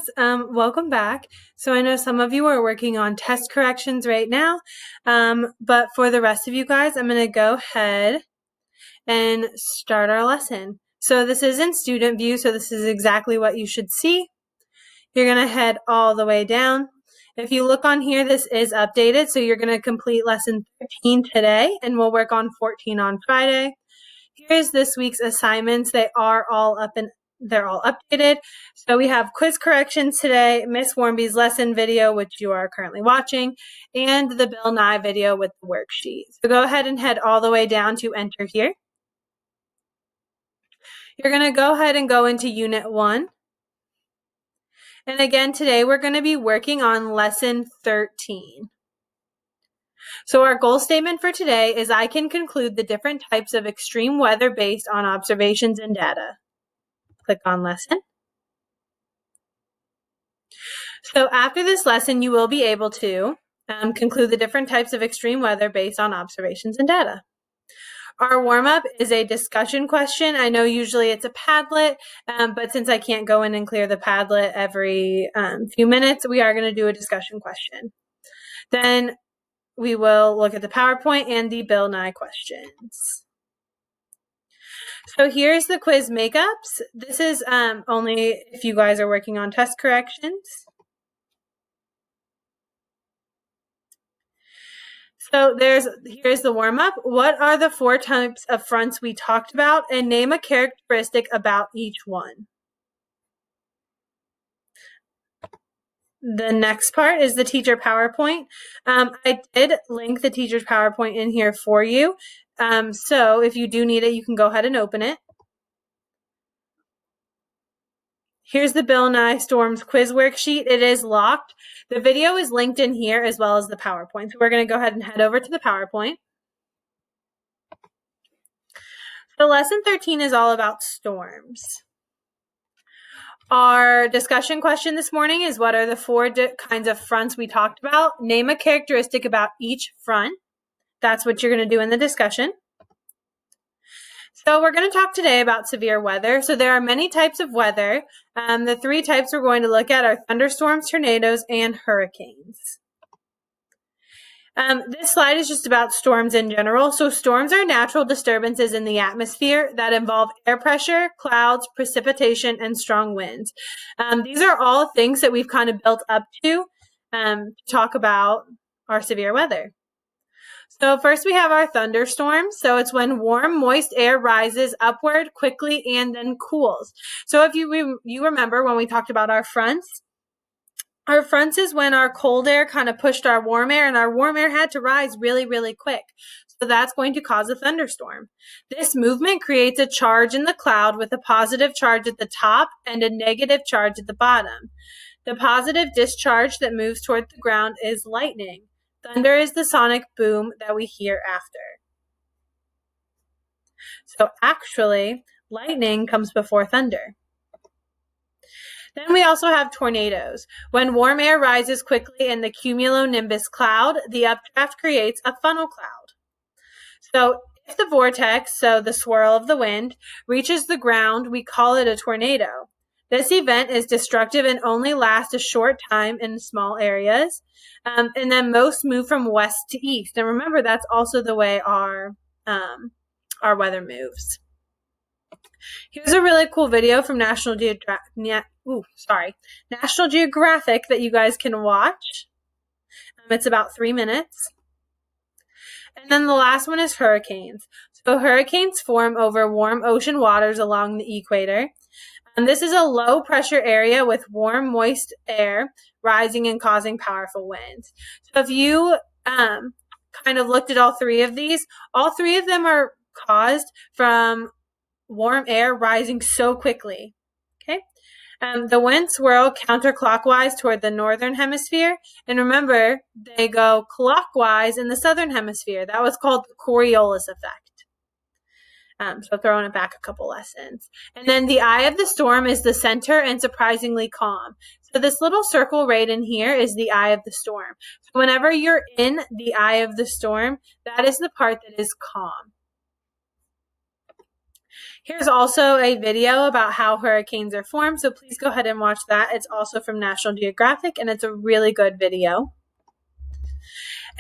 guys, welcome back. So I know some of you are working on test corrections right now, but for the rest of you guys, I'm going to go ahead and start our lesson. So this is in student view, so this is exactly what you should see. You're going to head all the way down. If you look on here, this is updated, so you're going to complete lesson 13 today, and we'll work on 14 on Friday. Here's this week's assignments. They're all updated. So we have quiz corrections today, Miss Warmby's lesson video, which you are currently watching, and the Bill Nye video with the worksheet. So go ahead and head all the way down to enter here. You're going to go ahead and go into Unit 1. And again, today we're going to be working on lesson 13. So our goal statement for today is I can conclude the different types of extreme weather based on observations and data. Click on lesson. So after this lesson, you will be able to conclude the different types of extreme weather based on observations and data. Our warm-up is a discussion question. I know usually it's a Padlet, but since I can't go in and clear the Padlet every few minutes, we are going to do a discussion question. Then we will look at the PowerPoint and the Bill Nye questions. So here's the quiz makeups. This is only if you guys are working on test corrections. So here's the warm-up. What are the 4 types of fronts we talked about? And name a characteristic about each one. The next part is the teacher PowerPoint. I did link the teacher's PowerPoint in here for you. So if you do need it, you can go ahead and open it. Here's the Bill Nye Storms quiz worksheet. It is locked. The video is linked in here as well as the PowerPoint. So we're going to go ahead and head over to the PowerPoint. So lesson 13 is all about storms. Our discussion question this morning is what are the 4 kinds of fronts we talked about? Name a characteristic about each front. That's what you're going to do in the discussion. So we're going to talk today about severe weather. So there are many types of weather. The 3 types we're going to look at are thunderstorms, tornadoes, and hurricanes. This slide is just about storms in general. So storms are natural disturbances in the atmosphere that involve air pressure, clouds, precipitation, and strong winds. These are all things that we've kind of built up to talk about our severe weather. So first we have our thunderstorms. So it's when warm, moist air rises upward quickly and then cools. So if you remember when we talked about our fronts is when our cold air kind of pushed our warm air and our warm air had to rise really, really quick. So that's going to cause a thunderstorm. This movement creates a charge in the cloud with a positive charge at the top and a negative charge at the bottom. The positive discharge that moves toward the ground is lightning. Thunder is the sonic boom that we hear after. So actually, lightning comes before thunder. Then we also have tornadoes. When warm air rises quickly in the cumulonimbus cloud, the updraft creates a funnel cloud. So if the vortex, so the swirl of the wind, reaches the ground, we call it a tornado. This event is destructive and only lasts a short time in small areas. And then most move from west to east. And remember, that's also the way our weather moves. Here's a really cool video from National Geographic that you guys can watch. It's about 3 minutes. And then the last one is hurricanes. So hurricanes form over warm ocean waters along the equator. And this is a low pressure area with warm, moist air rising and causing powerful winds. So if you kind of looked at all 3 of these, all 3 of them are caused from warm air rising so quickly. Okay. The winds swirl counterclockwise toward the northern hemisphere. And remember, they go clockwise in the southern hemisphere. That was called the Coriolis effect. So throwing it back a couple lessons. And then the eye of the storm is the center and surprisingly calm. So this little circle right in here is the eye of the storm. So whenever you're in the eye of the storm, that is the part that is calm. Here's also a video about how hurricanes are formed, so please go ahead and watch that. It's also from National Geographic, and it's a really good video.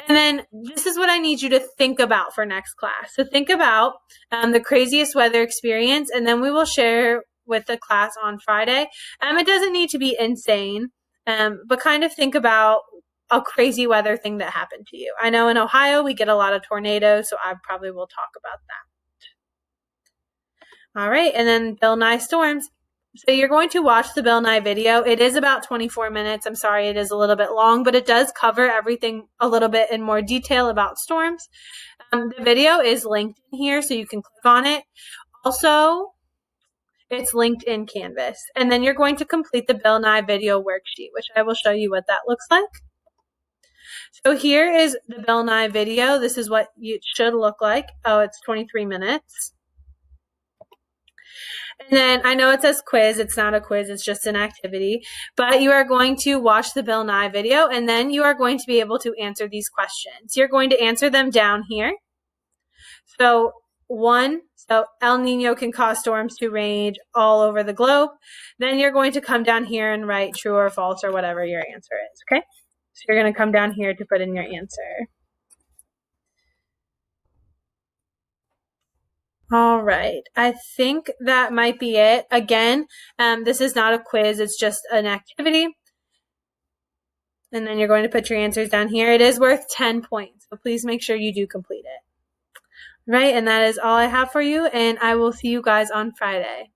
And then this is what I need you to think about for next class. So think about the craziest weather experience, and then we will share with the class on Friday. It doesn't need to be insane, but kind of think about a crazy weather thing that happened to you. I know in Ohio we get a lot of tornadoes, so I probably will talk about that. All right, and then Bill Nye storms. So you're going to watch the Bill Nye video. It is about 24 minutes. I'm sorry, it is a little bit long, but it does cover everything a little bit in more detail about storms. The video is linked in here, so you can click on it. Also, it's linked in Canvas. And then you're going to complete the Bill Nye video worksheet, which I will show you what that looks like. So here is the Bill Nye video. This is what it should look like. Oh, it's 23 minutes. And then I know it says quiz. It's not a quiz. It's just an activity. But you are going to watch the Bill Nye video, and then you are going to be able to answer these questions. You're going to answer them down here. So El Nino can cause storms to rage all over the globe. Then you're going to come down here and write true or false or whatever your answer is, okay? So you're going to come down here to put in your answer. All right, I think that might be it. Again, this is not a quiz, it's just an activity. And then you're going to put your answers down here. It is worth 10 points, so please make sure you do complete it. Right, and that is all I have for you, and I will see you guys on Friday.